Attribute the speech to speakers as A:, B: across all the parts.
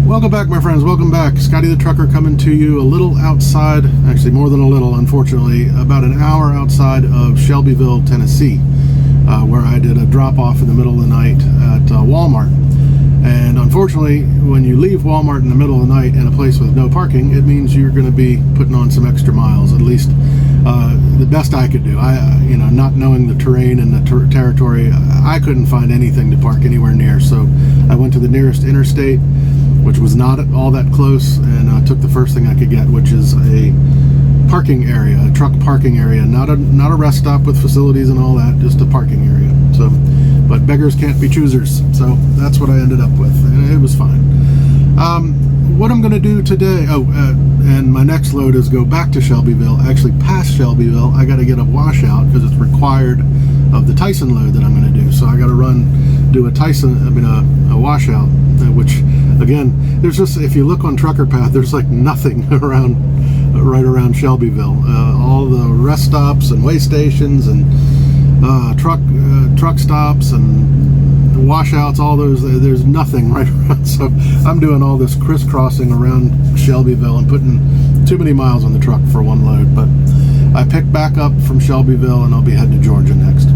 A: Welcome back, my friends. Welcome back. Scotty the Trucker coming to you a little outside, actually more than a little, unfortunately, about an hour outside of Shelbyville, Tennessee, where I did a drop-off in the middle of the night at Walmart. And unfortunately, when you leave Walmart in the middle of the night in a place with no parking, it means you're going to be putting on some extra miles, at least the best I could do. Not knowing the terrain and the territory, I couldn't find anything to park anywhere near, so I went to the nearest interstate, which was not all that close, and took the first thing I could get, which is a parking area, a truck parking area, not a rest stop with facilities and all that, just a parking area. So, but beggars can't be choosers, so that's what I ended up with, and it was fine. What I'm going to do today, and my next load is go back to Shelbyville, actually past Shelbyville. I got to get a washout because it's required of the Tyson load that I'm going to do. So I got to do a washout, which again, there's just, if you look on Trucker Path, there's like nothing right around Shelbyville. All the rest stops and way stations and truck stops and washouts, all those, there's nothing right around. So I'm doing all this crisscrossing around Shelbyville and putting too many miles on the truck for one load. But I picked back up from Shelbyville and I'll be heading to Georgia next.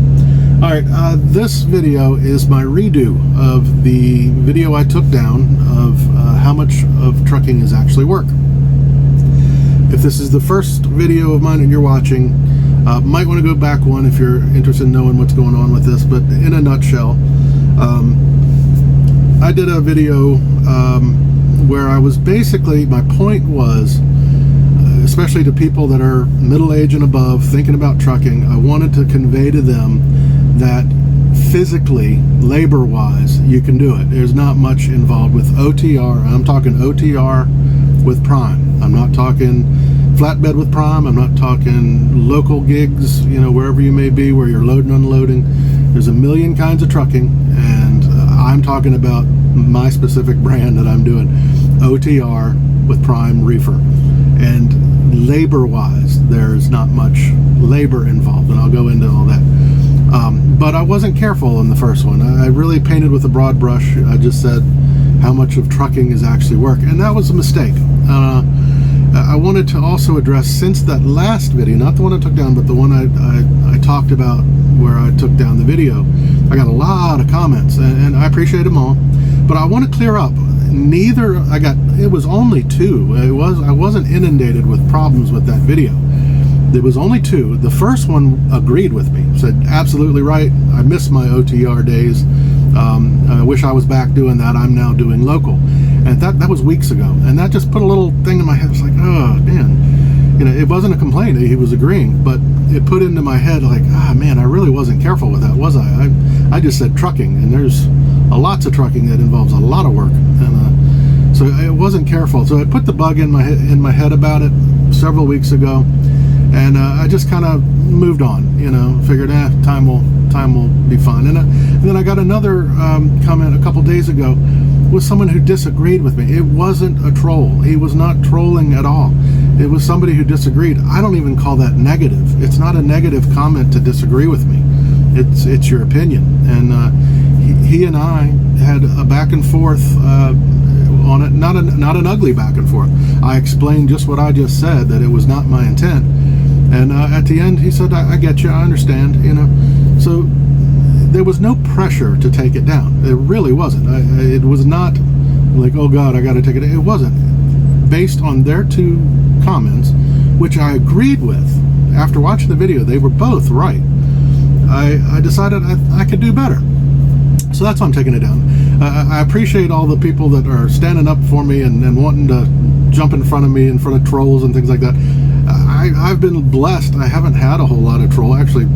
A: All right, this video is my redo of the video I took down of how much of trucking is actually work. If this is the first video of mine that you're watching, might want to go back one if you're interested in knowing what's going on with this, but in a nutshell, I did a video where I was basically, my point was, especially to people that are middle-aged and above thinking about trucking, I wanted to convey to them that physically, labor-wise, you can do it. There's not much involved with OTR. I'm talking OTR with Prime. I'm not talking flatbed with Prime. I'm not talking local gigs, wherever you may be, where you're loading and unloading. There's a million kinds of trucking, and I'm talking about my specific brand that I'm doing, OTR with Prime Reefer. And labor-wise, there's not much labor involved, and I'll go into all that. But I wasn't careful in the first one. I really painted with a broad brush. I just said how much of trucking is actually work, and that was a mistake. I wanted to also address, since that last video, not the one I took down, but the one I talked about where I took down the video, I got a lot of comments, and I appreciate them all, but I want to clear up. It was only two. I wasn't inundated with problems with that video. There was only two. The first one agreed with me, said absolutely right. I miss my OTR days. I wish I was back doing that. I'm now doing local, and that was weeks ago. And that just put a little thing in my head. It's like, oh man, it wasn't a complaint. He was agreeing, but it put into my head like, man, I really wasn't careful with that, was I? I just said trucking, and there's lots of trucking that involves a lot of work, and so I wasn't careful. So I put the bug in my head about it several weeks ago. And I just kind of moved on, figured, time will be fine. And then I got another comment a couple days ago with someone who disagreed with me. It wasn't a troll. He was not trolling at all. It was somebody who disagreed. I don't even call that negative. It's not a negative comment to disagree with me. It's your opinion. And he and I had a back and forth on it. Not an ugly back and forth. I explained just what I just said, that it was not my intent. And at the end, he said, I get you, I understand, So there was no pressure to take it down. It really wasn't. It was not like, oh God, I got to take it. It wasn't. Based on their two comments, which I agreed with, after watching the video, they were both right. I decided I could do better. So that's why I'm taking it down. I appreciate all the people that are standing up for me and wanting to jump in front of me, in front of trolls and things like that. I've been blessed. I haven't had a whole lot of troll. Actually,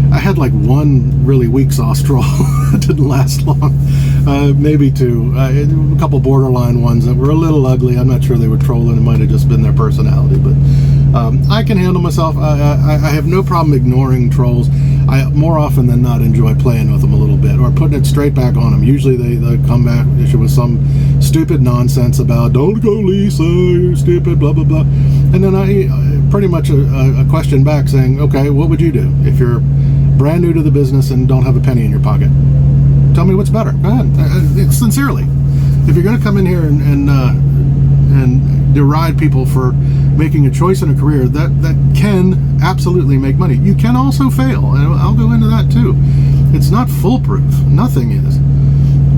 A: I had like one really weak sauce troll. It didn't last long. Maybe two. A couple borderline ones that were a little ugly. I'm not sure they were trolling. It might have just been their personality. But I can handle myself. I have no problem ignoring trolls. I more often than not enjoy playing with them a little bit, or putting it straight back on them. Usually they come back with some stupid nonsense about, don't go Lisa, you're stupid, blah blah blah. And then I pretty much a question back saying, okay, what would you do if you're brand new to the business and don't have a penny in your pocket? Tell me what's better. Go ahead. Sincerely. if you're going to come in here and deride people for making a choice in a career that can absolutely make money, you can also fail, and I'll go into that too. It's not foolproof. Nothing is.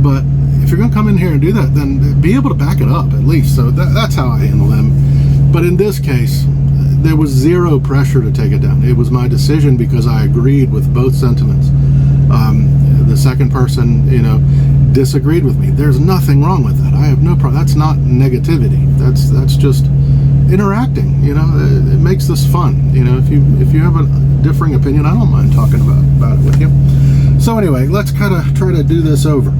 A: But if you're going to come in here and do that, then be able to back it up at least. So that's how I handle them. But in this case, there was zero pressure to take it down. It was my decision because I agreed with both sentiments. The second person, disagreed with me. There's nothing wrong with that. I have no problem. That's not negativity. That's just interacting. It makes this fun. If you have a differing opinion, I don't mind talking about it with you. So anyway, let's kind of try to do this over.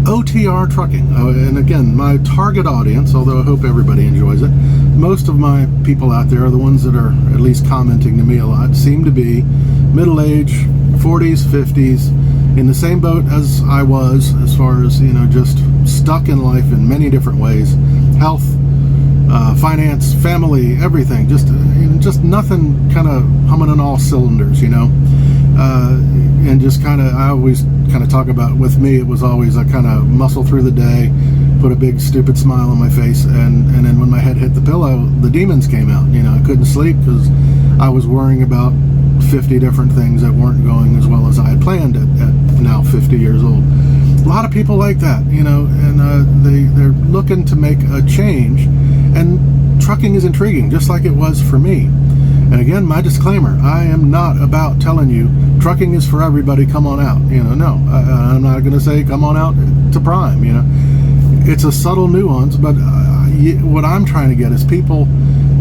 A: OTR trucking, and again, my target audience, although I hope everybody enjoys it, most of my people out there are the ones that are at least commenting to me a lot, seem to be middle-aged, 40s, 50s, in the same boat as I was, as far as, just stuck in life in many different ways. Health, finance, family, everything, just nothing kind of humming on all cylinders, and just I always kind of talk about, with me, it was always I kind of muscle through the day, put a big stupid smile on my face, and then when my head hit the pillow, the demons came out. I couldn't sleep because I was worrying about 50 different things that weren't going as well as I had planned at now 50 years old. A lot of people like that, and they're looking to make a change, and trucking is intriguing, just like it was for me. And again, my disclaimer, I am not about telling you trucking is for everybody, come on out. No, I'm not going to say come on out to Prime. It's a subtle nuance, but what I'm trying to get is people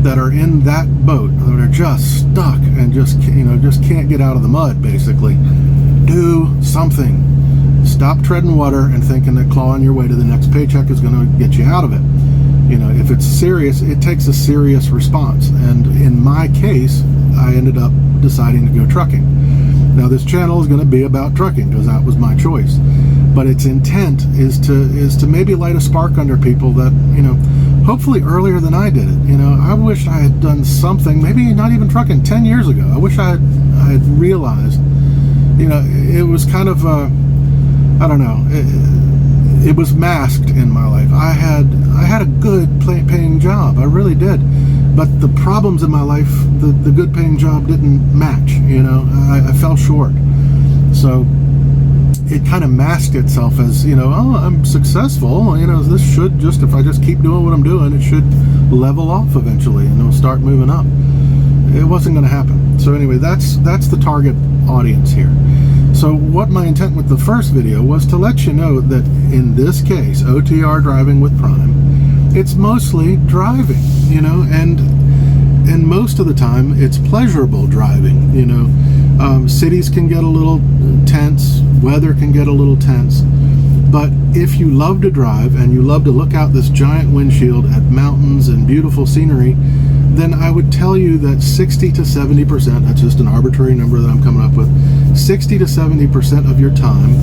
A: that are in that boat, that are just stuck and just can't get out of the mud, basically. Do something. Stop treading water and thinking that clawing your way to the next paycheck is going to get you out of it. If it's serious, it takes a serious response. And in my case, I ended up deciding to go trucking. Now, this channel is going to be about trucking because that was my choice. But its intent is to maybe light a spark under people that, hopefully earlier than I did it. I wish I had done something, maybe not even trucking, 10 years ago. I wish I had realized, it was kind of, I don't know, it was masked in my life. I had a good paying job. I really did. But the problems in my life, the good paying job didn't match. I fell short. So it kind of masked itself as, oh, I'm successful. This should just, if I just keep doing what I'm doing, it should level off eventually and it'll start moving up. It wasn't going to happen. So anyway, that's the target audience here. So what my intent with the first video was to let you know that in this case, OTR driving with Prime, it's mostly driving, and most of the time it's pleasurable driving. Cities can get a little tense, weather can get a little tense, but if you love to drive and you love to look out this giant windshield at mountains and beautiful scenery, then I would tell you that 60 to 70%, that's just an arbitrary number that I'm coming up with, 60 to 70% of your time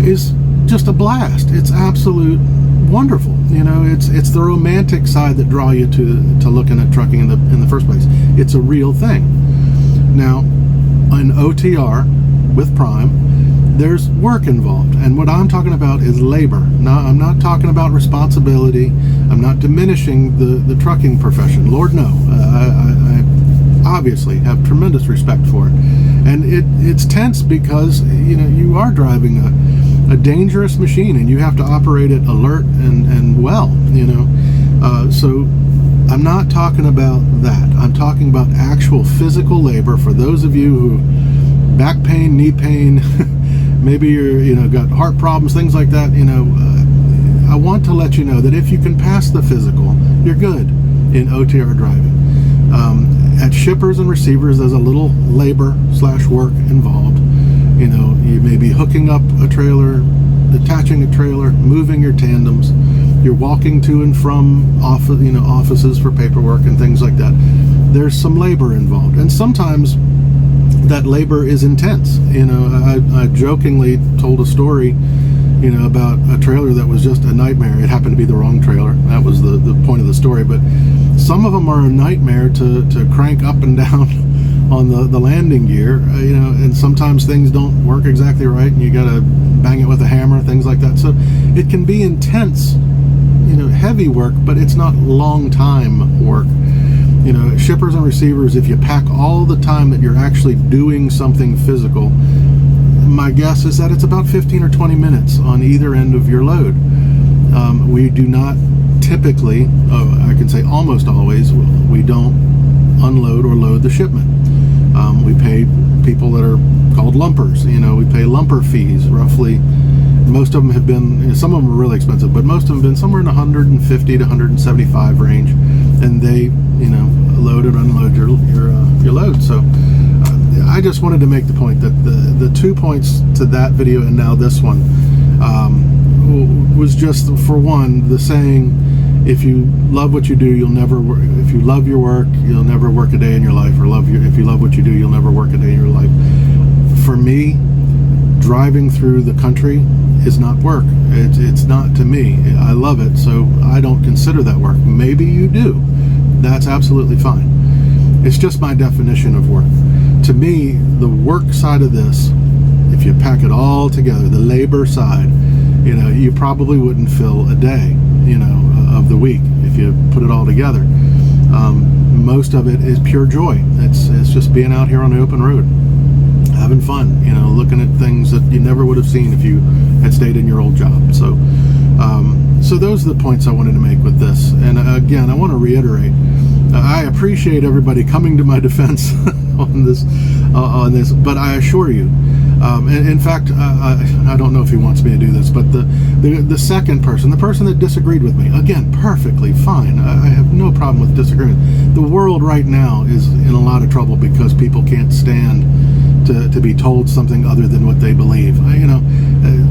A: is just a blast. It's absolute wonderful. It's the romantic side that draw you to looking at trucking in the first place. It's a real thing. Now, in OTR with Prime, there's work involved, and what I'm talking about is labor. Now, I'm not talking about responsibility. I'm not diminishing the trucking profession. Lord, no. I obviously have tremendous respect for it, and it's tense because you are driving a dangerous machine, and you have to operate it alert and well. So I'm not talking about that. I'm talking about actual physical labor for those of you who back pain, knee pain. Maybe you're got heart problems, things like that. I want to let you know that if you can pass the physical, you're good in OTR driving. At shippers and receivers, there's a little labor/work involved. You may be hooking up a trailer, detaching a trailer, moving your tandems. You're walking to and from offices for paperwork and things like that. There's some labor involved, and sometimes that labor is intense. I jokingly told a story, about a trailer that was just a nightmare. It happened to be the wrong trailer. That was the point of the story. But some of them are a nightmare to crank up and down on the landing gear, and sometimes things don't work exactly right, and you got to bang it with a hammer, things like that. So it can be intense, heavy work, but it's not long time work. Shippers and receivers, if you pack all the time that you're actually doing something physical, my guess is that it's about 15 or 20 minutes on either end of your load. We do not typically, I can say almost always, we don't unload or load the shipment. We pay people that are called lumpers. We pay lumper fees, roughly. Most of them have been, some of them are really expensive, but most of them have been somewhere in the 150 to 175 range, and they, load and unload your load. So I just wanted to make the point that the 2 points to that video and now this one was just, for one, the saying, if you love what you do, you'll never work. If you love your work, you'll never work a day in your life. Or if you love what you do, you'll never work a day in your life. For me, driving through the country is not work. It's not to me. I love it, so I don't consider that work. Maybe you do. That's absolutely fine. It's just my definition of work. To me, the work side of this, if you pack it all together, the labor side, you probably wouldn't fill a day, of the week if you put it all together. Most of it is pure joy. It's just being out here on the open road, having fun, looking at things that you never would have seen if you had stayed in your old job. So those are the points I wanted to make with this. And again, I want to reiterate, I appreciate everybody coming to my defense on this, but I assure you, and in fact, I don't know if he wants me to do this, but the second person, the person that disagreed with me, again, perfectly fine. I have no problem with disagreement. The world right now is in a lot of trouble because people can't stand to be told something other than what they believe.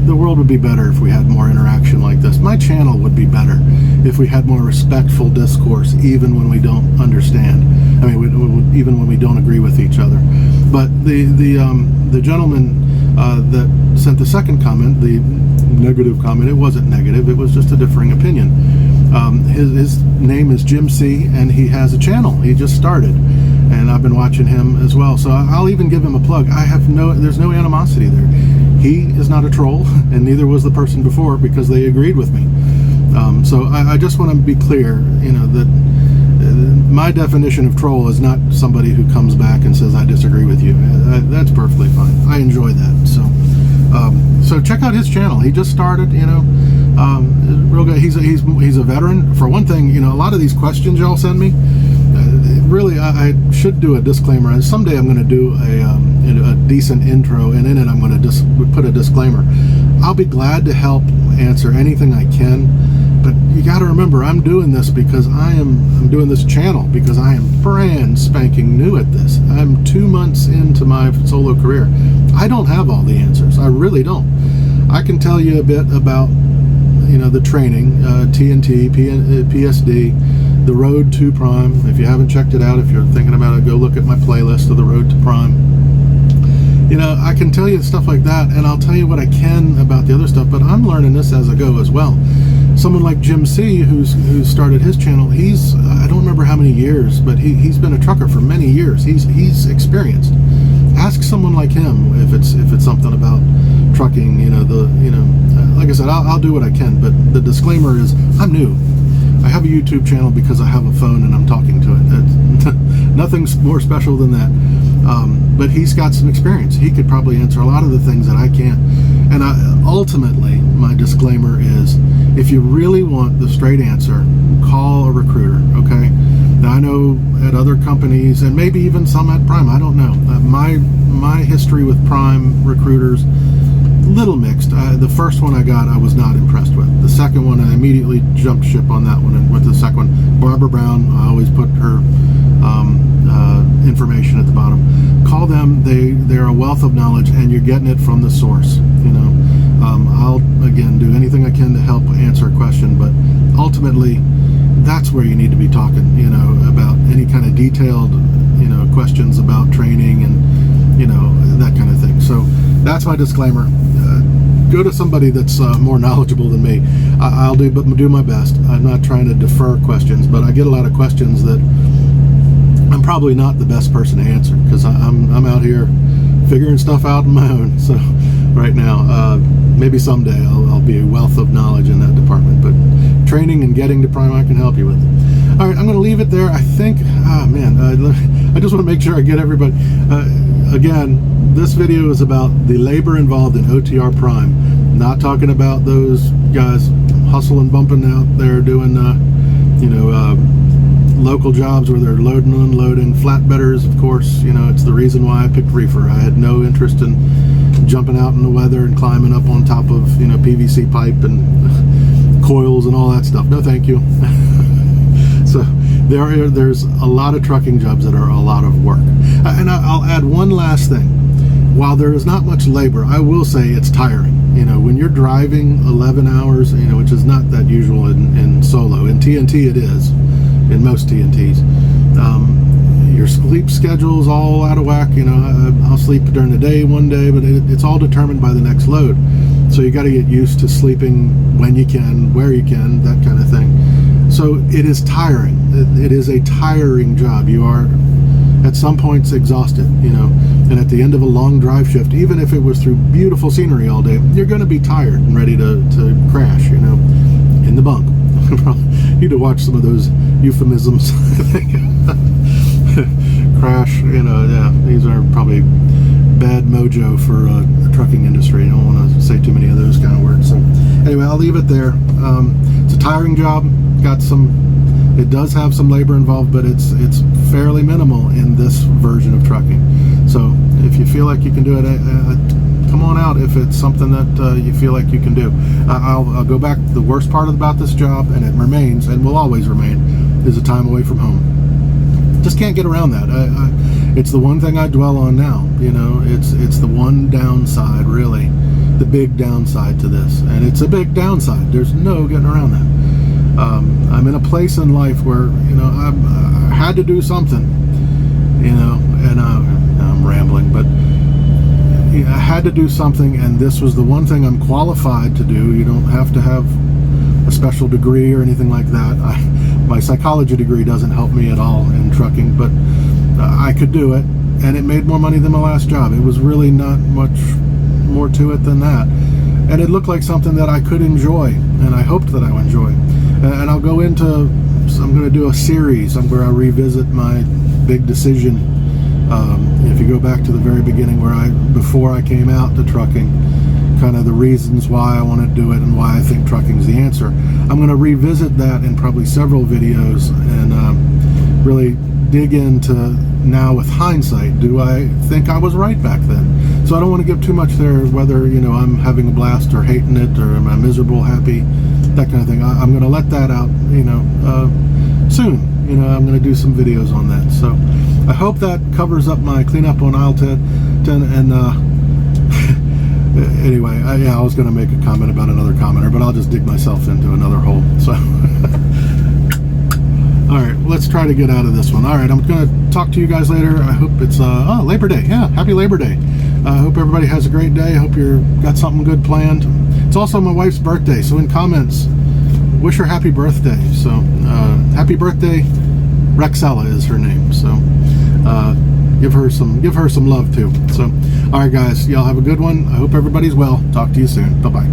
A: The world would be better if we had more interaction like this. My channel would be better if we had more respectful discourse, even when we don't understand. Even when we don't agree with each other. But the gentleman that sent the second comment, the negative comment, it wasn't negative. It was just a differing opinion. His name is Jim C, and he has a channel. He just started, and I've been watching him as well. So I'll even give him a plug. There's no animosity there. He is not a troll, and neither was the person before, because they agreed with me. So I just want to be clear, that my definition of troll is not somebody who comes back and says I disagree with you. That's perfectly fine. I enjoy that. So check out his channel. He just started. Real good. He's a veteran. For one thing, a lot of these questions y'all send me. Really, I should do a disclaimer. And someday I'm going to do a decent intro, and in it I'm going to put a disclaimer. I'll be glad to help answer anything I can, but you got to remember, I'm doing this because I'm doing this channel because I am brand spanking new at this. I'm 2 months into my solo career. I don't have all the answers. I really don't. I can tell you a bit about the training, TNT, PSD, the road to Prime. If you haven't checked it out, if you're thinking about it, go look at my playlist of the road to Prime. I can tell you stuff like that, and I'll tell you what I can about the other stuff, but I'm learning this as I go as well. Someone like Jim C, who started his channel, he's, I don't remember how many years, but he's been a trucker for many years. He's experienced. Ask someone like him if it's something about trucking. Like I said, I'll do what I can, but the disclaimer is I'm new. I have a YouTube channel because I have a phone and I'm talking to it. Nothing's more special than that. But he's got some experience. He could probably answer a lot of the things that I can't. And ultimately, my disclaimer is, if you really want the straight answer, call a recruiter, okay? Now, I know at other companies, and maybe even some at Prime, I don't know. My history with Prime recruiters, little mixed. The first one I got, I was not impressed with. The second one, I immediately jumped ship on that one, and with the second one, Barbara Brown, I always put her information at the bottom. Call them. They're a wealth of knowledge, and you're getting it from the source. I'll again do anything I can to help answer a question, but ultimately, that's where you need to be talking. About any kind of detailed, questions about training and that kind of thing. So that's my disclaimer. Go to somebody that's more knowledgeable than me. I'll do my best. I'm not trying to defer questions, but I get a lot of questions that I'm probably not the best person to answer because I'm out here figuring stuff out on my own. So right now, maybe someday I'll be a wealth of knowledge in that department, but training and getting to prime I can help you with. All right, I'm going to leave it there. I think, I just want to make sure I get everybody. Again, this video is about the labor involved in OTR prime. Not talking about those guys hustling, bumping out there doing, local jobs where they're loading and unloading. Flatbedders, of course, it's the reason why I picked reefer. I had no interest in jumping out in the weather and climbing up on top of, PVC pipe and coils and all that stuff. No, thank you. So there's a lot of trucking jobs that are a lot of work. And I'll add one last thing. While there is not much labor, I will say it's tiring. When you're driving 11 hours, which is not that usual in solo. In TNT it is, in most TNTs. Your sleep schedule is all out of whack. I'll sleep during the day one day, but it's all determined by the next load. So you got to get used to sleeping when you can, where you can, that kind of thing. So it is tiring. It is a tiring job. You are at some points exhausted, and at the end of a long drive shift, even if it was through beautiful scenery all day, you're going to be tired and ready to crash, in the bunk. Need to watch some of those euphemisms. Crash, yeah, these are probably bad mojo for the trucking industry. I don't want to say too many of those kind of words. So anyway, I'll leave it there. It's a tiring job. It does have some labor involved, but it's fairly minimal in this version of trucking. So if you feel like you can do it, come on out if it's something that you feel like you can do. I'll go back. The worst part about this job, and it remains and will always remain, is the time away from home. Just can't get around that. It's the one thing I dwell on now. It's the one downside, really, the big downside to this, and it's a big downside. There's no getting around that. I'm in a place in life where I had to do something, and I'm rambling, but I had to do something, and this was the one thing I'm qualified to do. You don't have to have a special degree or anything like that. My psychology degree doesn't help me at all in trucking, but I could do it, and it made more money than my last job. It was really not much more to it than that, and it looked like something that I could enjoy, and I hoped that I would enjoy. And I'm going to do a series where I revisit my big decision. If you go back to the very beginning, before I came out to trucking, kind of the reasons why I want to do it and why I think trucking is the answer. I'm going to revisit that in probably several videos and really dig into now with hindsight. Do I think I was right back then? So I don't want to give too much there, whether I'm having a blast or hating it, or am I miserable, happy, that kind of thing. I'm going to let that out soon. I'm going to do some videos on that. So I hope that covers up my cleanup on aisle 10 and anyway, I was going to make a comment about another commenter, but I'll just dig myself into another hole. So all right, let's try to get out of this one. All right, I'm going to talk to you guys later. I hope it's Labor Day. Yeah, happy Labor Day. I hope everybody has a great day. I hope you've got something good planned. It's also my wife's birthday, so in comments, wish her happy birthday. So happy birthday, Rexella is her name. So give her some love too. So all right, guys, y'all have a good one. I hope everybody's well. Talk to you soon. Bye-bye.